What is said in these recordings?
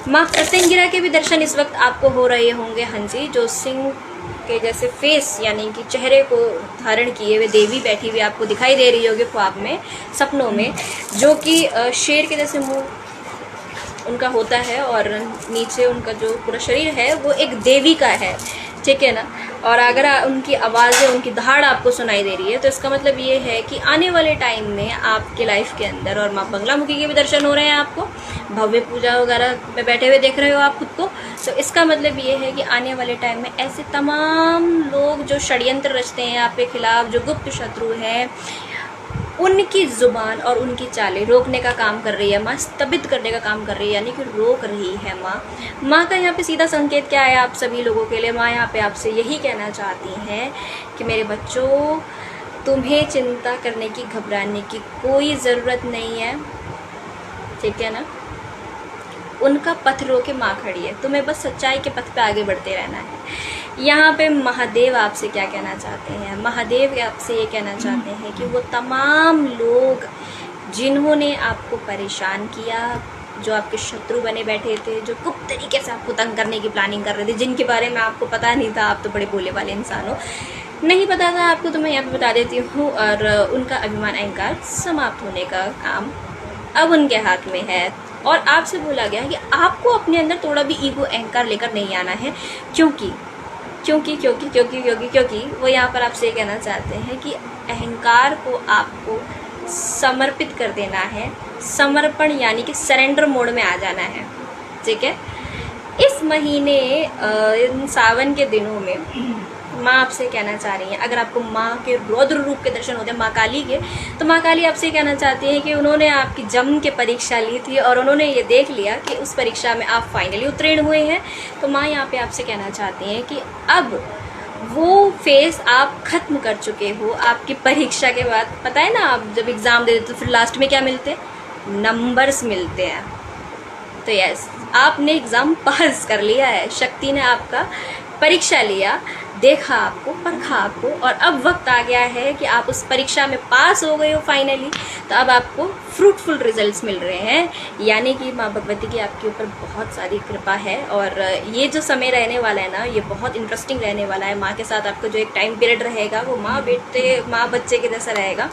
माँ प्रत्यंगिरा के भी दर्शन इस वक्त आपको हो रहे होंगे। हाँ जी, जो सिंह के जैसे फेस यानी कि चेहरे को धारण किए हुए देवी बैठी हुई आपको दिखाई दे रही होगी ख्वाब में, सपनों में, जो कि शेर के जैसे मुंह उनका होता है और नीचे उनका जो पूरा शरीर है वो एक देवी का है, ठीक है ना। और अगर उनकी आवाज़ें, उनकी दहाड़ आपको सुनाई दे रही है तो इसका मतलब ये है कि आने वाले टाइम में आपके लाइफ के अंदर, और माँ बंगलामुखी के भी दर्शन हो रहे हैं आपको, भव्य पूजा वगैरह में बैठे हुए देख रहे हो आप खुद को, तो इसका मतलब ये है कि आने वाले टाइम में ऐसे तमाम लोग जो षड्यंत्र रचते हैं आपके खिलाफ, जो गुप्त शत्रु हैं, उनकी जुबान और उनकी चालें रोकने का काम कर रही है माँ, स्तबित करने का काम कर रही है, यानी कि रोक रही है माँ। माँ का यहाँ पे सीधा संकेत क्या है आप सभी लोगों के लिए? माँ यहाँ पे आपसे यही कहना चाहती हैं कि मेरे बच्चों, तुम्हें चिंता करने की, घबराने की कोई ज़रूरत नहीं है, ठीक है ना। उनका पथ रोके माँ खड़ी है, तुम्हें बस सच्चाई के पथ पे आगे बढ़ते रहना है। यहाँ पे महादेव आपसे क्या कहना चाहते हैं? महादेव आपसे ये कहना चाहते हैं कि वो तमाम लोग जिन्होंने आपको परेशान किया, जो आपके शत्रु बने बैठे थे, जो गुप्त तरीके से आपको तंग करने की प्लानिंग कर रहे थे, जिनके बारे में आपको पता नहीं था, आप तो बड़े भोले वाले इंसान हो, नहीं पता था आपको, तो मैं यहाँ पे बता देती हूँ। और उनका अभिमान, अहंकार समाप्त होने का काम अब उनके हाथ में है। और आपसे बोला गया है कि आपको अपने अंदर थोड़ा भी ईगो, अहंकार लेकर नहीं आना है, क्योंकि क्योंकि क्योंकि क्योंकि क्योंकि क्योंकि वो यहाँ पर आपसे ये कहना चाहते हैं कि अहंकार को आपको समर्पित कर देना है, समर्पण यानी कि सरेंडर मोड में आ जाना है, ठीक है। इस महीने इन सावन के दिनों में माँ आपसे कहना चाह रही हैं, अगर आपको माँ के रौद्र रूप के दर्शन होते हैं, माँ काली के, तो माँ काली आपसे कहना चाहती हैं कि उन्होंने आपकी जम के परीक्षा ली थी और उन्होंने ये देख लिया कि उस परीक्षा में आप फाइनली उत्तीर्ण हुए हैं। तो माँ यहाँ पे आपसे कहना चाहती हैं कि अब वो फेस आप खत्म कर चुके हो। आपकी परीक्षा के बाद पता है ना, आप जब एग्ज़ाम दे देते तो फिर लास्ट में क्या मिलते हैं? नंबर्स मिलते हैं। तो यस, आपने एग्ज़ाम पास कर लिया है, शक्ति ने आपका परीक्षा लिया, देखा आपको, परखा आपको, और अब वक्त आ गया है कि आप उस परीक्षा में पास हो गए हो फाइनली। तो अब आपको फ्रूटफुल रिजल्ट्स मिल रहे हैं, यानी कि माँ भगवती की आपके ऊपर बहुत सारी कृपा है। और ये जो समय रहने वाला है ना, ये बहुत इंटरेस्टिंग रहने वाला है। माँ के साथ आपका जो एक टाइम पीरियड रहेगा वो माँ बच्चे के जैसा रहेगा।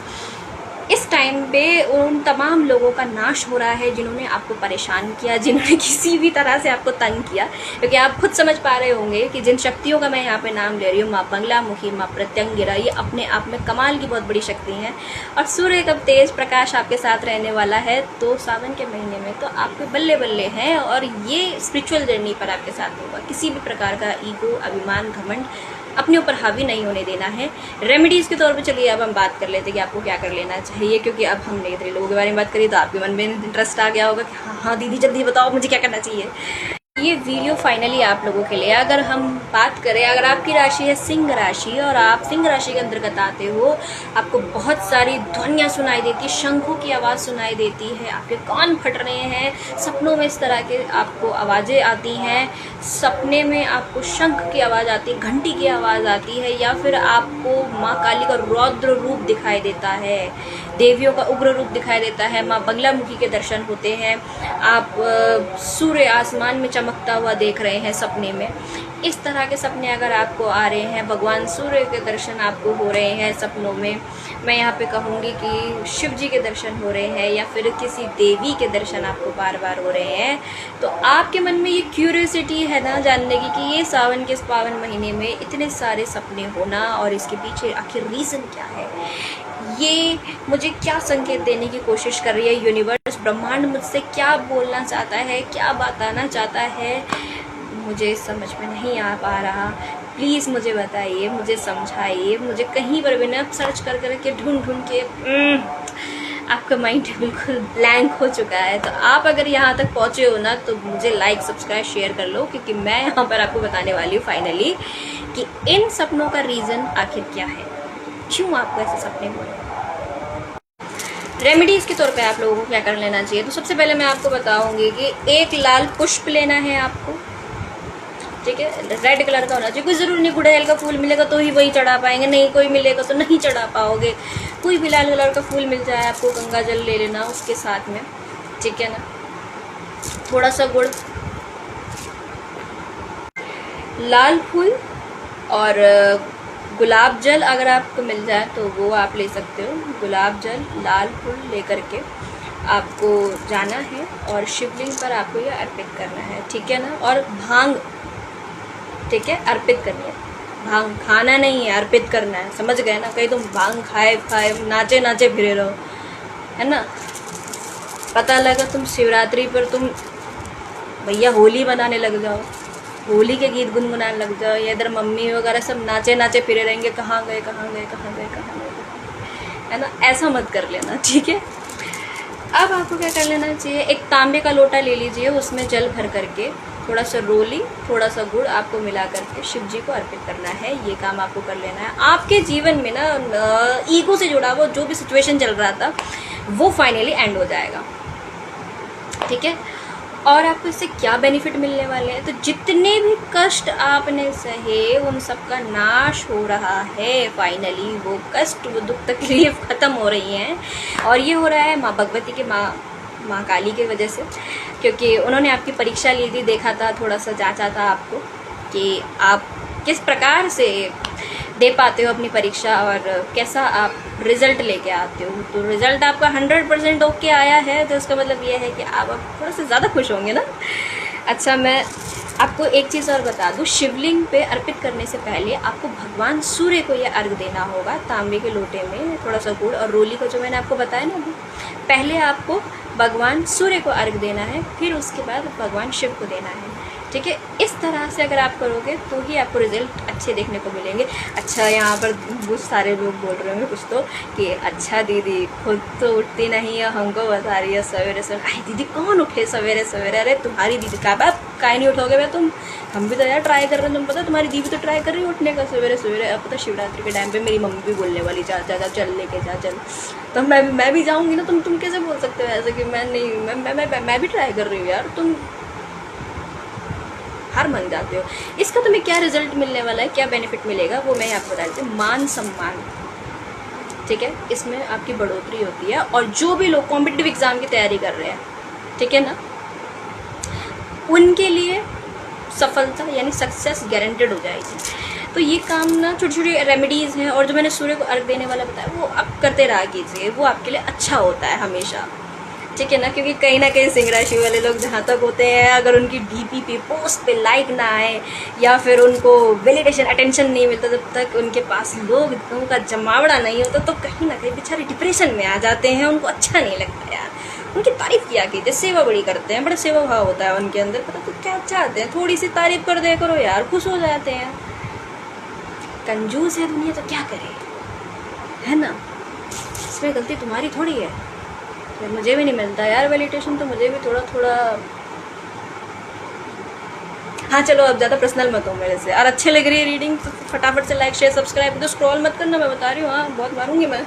इस टाइम पे उन तमाम लोगों का नाश हो रहा है जिन्होंने आपको परेशान किया, जिन्होंने किसी भी तरह से आपको तंग किया, क्योंकि आप खुद समझ पा रहे होंगे कि जिन शक्तियों का मैं यहाँ पे नाम ले रही हूँ, माँ बंगलामुखी, माँ प्रत्यंगिरा, ये अपने आप में कमाल की बहुत बड़ी शक्ति हैं। और सूर्य का तेज प्रकाश आपके साथ रहने वाला है, तो सावन के महीने में तो आपके बल्ले बल्ले हैं। और ये स्पिरिचुअल जर्नी पर आपके साथ होगा। किसी भी प्रकार का ईगो, अभिमान, घमंड अपने ऊपर हावी नहीं होने देना है। रेमेडीज़ के तौर पे चलिए अब हम बात कर लेते हैं कि आपको क्या कर लेना चाहिए, क्योंकि अब हमने इतने लोगों के बारे में बात करी तो आपके मन में इंटरेस्ट आ गया होगा कि हाँ हाँ दीदी जल्दी बताओ मुझे क्या करना चाहिए। ये वीडियो फाइनली आप लोगों के लिए। अगर हम बात करें, अगर आपकी राशि है सिंह राशि और आप सिंह राशि के अंतर्गत आते हो, आपको बहुत सारी ध्वनियाँ सुनाई देती है, शंखों की आवाज़ सुनाई देती है, आपके कान फट रहे हैं, सपनों में इस तरह के आपको आवाज़ें आती हैं, सपने में आपको शंख की आवाज़ आती है, घंटी की आवाज़ आती है, या फिर आपको माँ काली का रौद्र रूप दिखाई देता है, देवियों का उग्र रूप दिखाई देता है, माँ बंगलामुखी के दर्शन होते हैं, आप सूर्य आसमान में चमकता हुआ देख रहे हैं सपने में, इस तरह के सपने अगर आपको आ रहे हैं, भगवान सूर्य के दर्शन आपको हो रहे हैं सपनों में, मैं यहाँ पे कहूँगी कि शिव जी के दर्शन हो रहे हैं या फिर किसी देवी के दर्शन आपको बार बार हो रहे हैं, तो आपके मन में ये क्यूरियोसिटी है ना जानने की कि ये सावन के इस पावन महीने में इतने सारे सपने होना और इसके पीछे आखिर रीज़न क्या है, ये मुझे क्या संकेत देने की कोशिश कर रही है यूनिवर्स, ब्रह्मांड मुझसे क्या बोलना चाहता है, क्या बताना चाहता है, मुझे समझ में नहीं आ पा रहा। प्लीज़ मुझे बताइए, मुझे समझाइए, मुझे कहीं पर भी ना सर्च कर करके ढूंढ के आपका माइंड बिल्कुल ब्लैंक हो चुका है। तो आप अगर यहाँ तक पहुँचे हो ना तो मुझे लाइक, सब्सक्राइब, शेयर कर लो, क्योंकि मैं यहाँ पर आपको बताने वाली हूँ फाइनली कि इन सपनों का रीज़न आखिर क्या है, क्यों आपको ऐसे सपने हो रहे हैं। रेमेडीज़ के तौर पे आप लोगों को क्या कर लेना चाहिए, तो सबसे पहले मैं आपको बताऊंगी कि एक लाल पुष्प लेना है आपको, ठीक है, रेड कलर का होना चाहिए। कोई ज़रूरी नहीं गुड़हल का फूल मिलेगा तो ही वही चढ़ा पाएंगे, नहीं कोई मिलेगा तो नहीं चढ़ा पाओगे। कोई भी लाल कलर का फूल मिल जाए आपको, गंगा जल ले लेना उसके साथ में, ठीक है ना, थोड़ा सा गुड़, लाल फूल और गुलाब जल अगर आपको मिल जाए तो वो आप ले सकते हो। गुलाब जल, लाल फूल लेकर के आपको जाना है और शिवलिंग पर आपको ये अर्पित करना है, ठीक है ना। और भांग, ठीक है, अर्पित करनी है। भांग खाना नहीं है, अर्पित करना है, समझ गए ना। कहीं तुम भांग खाए नाचे नाचे फिरे रहो, है ना। पता लगा तुम शिवरात्रि पर तुम भैया होली बनाने लग जाओ, होली के गीत गुनगुनाने लग जाओ, या इधर मम्मी वगैरह सब नाचे नाचे फिरे रहेंगे, कहाँ गए कहाँ गए कहाँ गए कहाँ गए, है ना। ऐसा मत कर लेना, ठीक है। अब आपको क्या कर लेना चाहिए, एक तांबे का लोटा ले लीजिए, उसमें जल भर करके थोड़ा सा रोली, थोड़ा सा गुड़ आपको मिला करके शिव जी को अर्पित करना है। ये काम आपको कर लेना है। आपके जीवन में ना ईगो से जुड़ा हुआ जो भी सिचुएशन चल रहा था वो फाइनली एंड हो जाएगा, ठीक है। और आपको इससे क्या बेनिफिट मिलने वाले हैं, तो जितने भी कष्ट आपने सहे उन सब का नाश हो रहा है। फाइनली वो कष्ट, वो दुख तकलीफ ख़त्म हो रही हैं। और ये हो रहा है माँ भगवती के, माँ काली की वजह से, क्योंकि उन्होंने आपकी परीक्षा ली थी, देखा था, थोड़ा सा जांचा था आपको कि आप किस प्रकार से दे पाते हो अपनी परीक्षा और कैसा आप रिज़ल्ट लेके आते हो। तो रिज़ल्ट आपका 100% ओके आया है, तो इसका मतलब ये है कि आप अब थोड़ा सा ज़्यादा खुश होंगे ना। अच्छा, मैं आपको एक चीज़ और बता दूँ, शिवलिंग पे अर्पित करने से पहले आपको भगवान सूर्य को ये अर्घ देना होगा। तांबे के लोटे में थोड़ा सा गुड़ और रोली को जो मैंने आपको बताया ना अभी, पहले आपको भगवान सूर्य को अर्घ देना है, फिर उसके बाद भगवान शिव को देना है, ठीक है। इस तरह से अगर आप करोगे तो ही आपको रिजल्ट अच्छे देखने को मिलेंगे। अच्छा, यहाँ पर बहुत सारे लोग बोल रहे होंगे कुछ तो कि अच्छा दीदी खुद तो उठती नहीं है, हमको बता रही है सवेरे सवेरे। अरे दीदी कौन उठे सवेरे सवेरे, अरे तुम्हारी दीदी का बाप काहे नहीं उठोगे भाई तुम, हम भी तो यार ट्राई कर रहे हैं, तुम पता तुम्हारी दीदी तो ट्राई कर रही है उठने का सवेरे सवेरे। अब पता शिवरात्रि के टाइम पे मेरी मम्मी भी बोलने वाली जा जा जा चल लेके जा चल, तो मैं भी जाऊँगी ना। तुम कैसे बोल सकते हो ऐसे कि मैं नहीं, मैं भी ट्राई कर रही हूँ यार। तुम हार मान जाते हो। इसका तुम्हें क्या रिजल्ट मिलने वाला है, क्या बेनिफिट मिलेगा, वो मैं आपको बता देती हूँ। मान सम्मान, ठीक है, इसमें आपकी बढ़ोतरी होती है। और जो भी लोग कॉम्पिटिटिव एग्ज़ाम की तैयारी कर रहे हैं, ठीक है ना, उनके लिए सफलता यानी सक्सेस गारंटेड हो जाएगी। तो ये काम ना छोटी छोटी रेमेडीज़ हैं। और जो मैंने सूर्य को अर्घ देने वाला बताया वो आप करते रहा कीजिए, वो आपके लिए अच्छा होता है हमेशा, ठीक है ना। क्योंकि कहीं ना कहीं सिंह राशि वाले लोग जहाँ तक होते हैं, अगर उनकी डीपी पे पोस्ट पे लाइक ना आए या फिर उनको वैलिडेशन अटेंशन नहीं मिलता, जब तक उनके पास लोगों का जमावड़ा नहीं होता, तो कहीं ना कहीं बेचारे डिप्रेशन में आ जाते हैं। उनको अच्छा नहीं लगता यार। उनकी तारीफ किया कीजिए, सेवा बड़ी करते हैं, बड़ा सेवा भाव होता है उनके अंदर। पता तो क्या चाहते हैं, थोड़ी सी तारीफ कर दिया करो यार, खुश हो जाते हैं। कंजूस है दुनिया तो क्या करे, है ना। इसमें गलती तुम्हारी थोड़ी है। मुझे भी नहीं मिलता यार वैलिडेशन, तो मुझे भी थोड़ा थोड़ा। हाँ चलो, अब ज़्यादा पर्सनल मत हो मेरे से। और अच्छे लग रही है रीडिंग तो फटाफट से लाइक शेयर सब्सक्राइब, तो स्क्रॉल मत करना, मैं बता रही हूँ। हाँ बहुत मारूंगी मैं।